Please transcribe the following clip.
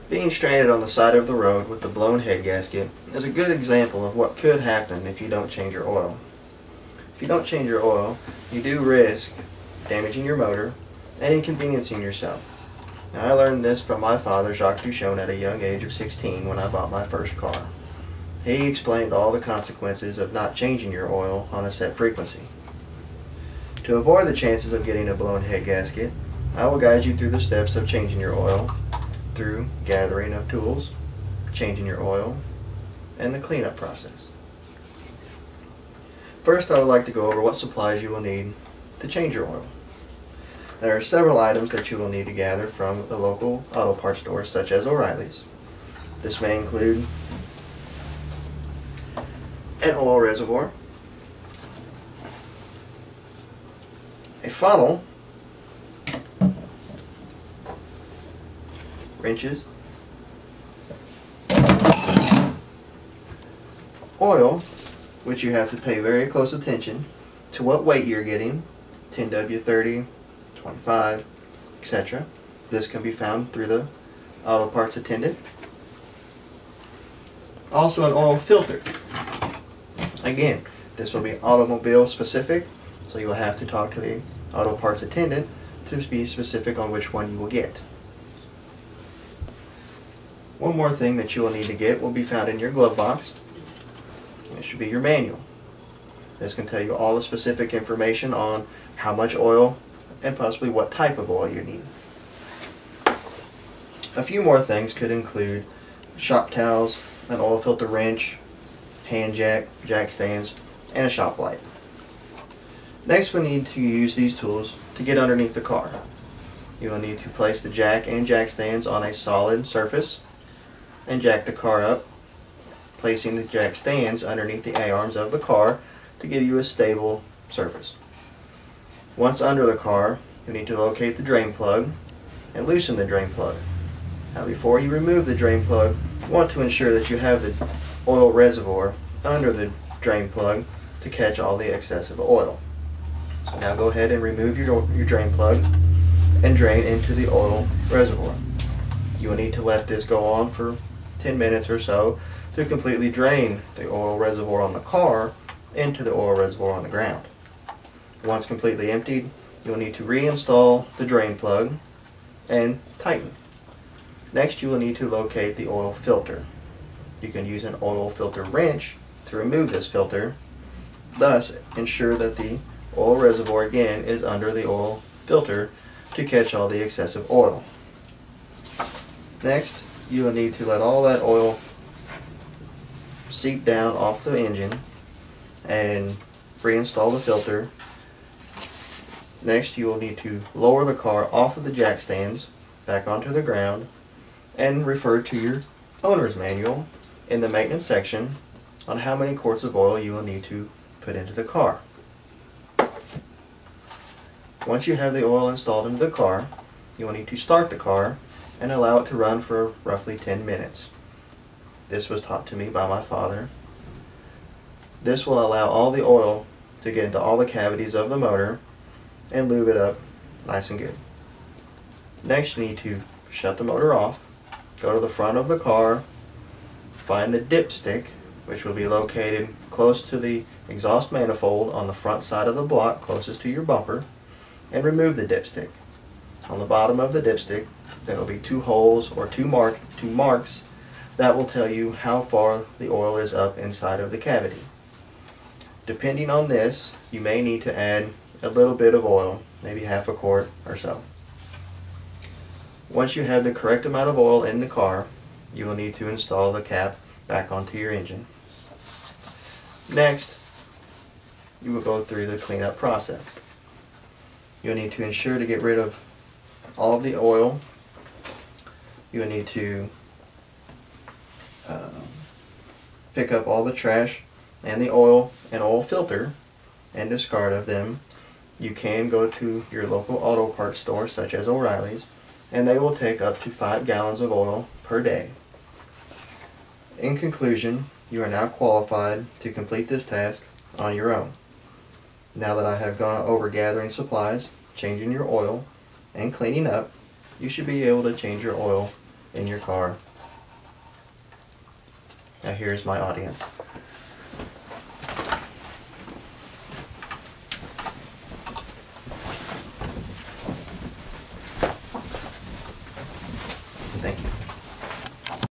Being stranded on the side of the road with the blown head gasket is a good example of what could happen if you don't change your oil. If you don't change your oil, you do risk damaging your motor and inconveniencing yourself. Now, I learned this from my father, Jacques Duchon, at a young age of 16 when I bought my first car. He explained all the consequences of not changing your oil on a set frequency. To avoid the chances of getting a blown head gasket, I will guide you through the steps of changing your oil, through gathering of tools, changing your oil, and the cleanup process. First, I would like to go over what supplies you will need to change your oil. There are several items that you will need to gather from the local auto parts stores such as O'Reilly's. This may include an oil reservoir, a funnel, wrenches, oil, which you have to pay very close attention to what weight you're getting, 10W30, 25, etc. This can be found through the auto parts attendant. Also an oil filter. Again, this will be automobile specific, so you will have to talk to the auto parts attendant to be specific on which one you will get. One more thing that you will need to get will be found in your glove box. It should be your manual. This can tell you all the specific information on how much oil and possibly what type of oil you need. A few more things could include shop towels, an oil filter wrench, hand jack, jack stands, and a shop light. Next, we need to use these tools to get underneath the car. You will need to place the jack and jack stands on a solid surface and jack the car up, placing the jack stands underneath the A-arms of the car to give you a stable surface. Once under the car, you need to locate the drain plug and loosen the drain plug. Now, before you remove the drain plug, you want to ensure that you have the oil reservoir under the drain plug to catch all the excessive oil. So now go ahead and remove your drain plug and drain into the oil reservoir. You will need to let this go on for 10 minutes or so to completely drain the oil reservoir on the car into the oil reservoir on the ground. Once completely emptied, you will need to reinstall the drain plug and tighten. Next, you will need to locate the oil filter. You can use an oil filter wrench to remove this filter, thus ensure that the oil reservoir again is under the oil filter to catch all the excessive oil. Next, you will need to let all that oil seep down off the engine and reinstall the filter. Next, you will need to lower the car off of the jack stands back onto the ground and refer to your owner's manual in the maintenance section on how many quarts of oil you will need to put into the car. Once you have the oil installed into the car, you will need to start the car and allow it to run for roughly 10 minutes. This was taught to me by my father. This will allow all the oil to get into all the cavities of the motor and lube it up nice and good. Next, you need to shut the motor off, go to the front of the car, find the dipstick, which will be located close to the exhaust manifold on the front side of the block closest to your bumper, and remove the dipstick. On the bottom of the dipstick, there will be two holes or two marks that will tell you how far the oil is up inside of the cavity. Depending on this, you may need to add a little bit of oil, maybe half a quart or so. Once you have the correct amount of oil in the car, you will need to install the cap back onto your engine. Next, you will go through the cleanup process. You'll need to ensure to get rid of all of the oil. You will need to pick up all the trash and the oil and oil filter and discard of them. You can go to your local auto parts store such as O'Reilly's, and they will take up to 5 gallons of oil per day. In conclusion, you are now qualified to complete this task on your own. Now that I have gone over gathering supplies, changing your oil, and cleaning up, you should be able to change your oil in your car. Now here's my audience. Thank you.